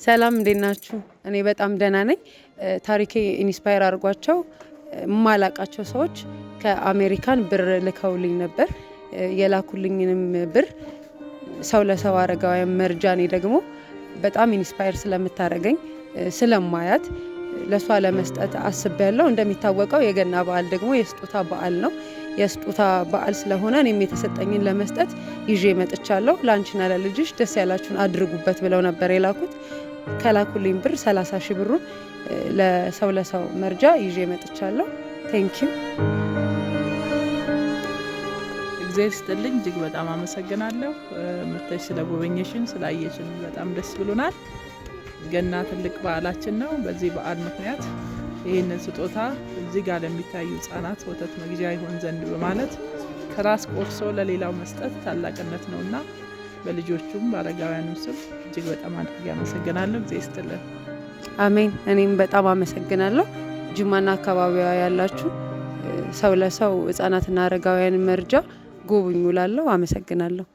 ሰላም እንዴት ናችሁ? እኔ በጣም ደህና ነኝ። ታሪኬ ኢንስፓየር አድርጓቸው የማላቃቸው ሰዎች ከአሜሪካን ብር ልከውልኝ ነበር። የላኩልኝንም ብር ሰው ለሰው አረጋውያን መርጃ እኔ ደግሞ በጣም ኢንስፓየር ስለምታደርገኝ ስለማያት ለሷ ለመስጠት አስቤያለሁ። እንደሚታወቀው የገና በዓል ደግሞ የስጦታ በዓል ነው። የስጦታ በዓል ስለሆነ እኔም የተሰጠኝን ለመስጠት ይዤ መጥቻለሁ። ላንቺና ለልጅሽ ደስ ያላችሁን አድርጉበት ብለው ነበር የላኩት። ከላኩልኝ ብር 30 ሺህ ብሩን ለሰው ለሰው መርጃ ይዤ መጥቻለሁ። ቴንኪዩ። እግዚአብሔር ይስጥልኝ። እጅግ በጣም አመሰግናለሁ። መጥተሽ ስለጎበኘሽን ስላየሽን በጣም ደስ ብሎናል። ገና ትልቅ በዓላችን ነው። በዚህ በዓል ምክንያት ይህንን ስጦታ እዚህ ጋር ለሚታዩ ህጻናት ወተት መግዣ ይሆን ዘንድ በማለት ከራስ ቆርሶ ለሌላው መስጠት ታላቅነት ነውና በልጆቹም በአረጋውያኑም ስም እጅግ በጣም አድርጌ አመሰግናለሁ። እግዚአብሔር ይስጥልን። አሜን። እኔም በጣም አመሰግናለሁ። ጅማና አካባቢዋ ያላችሁ ሰው ለሰው ህጻናትና አረጋውያን መርጃ ጎብኙ ላለሁ አመሰግናለሁ።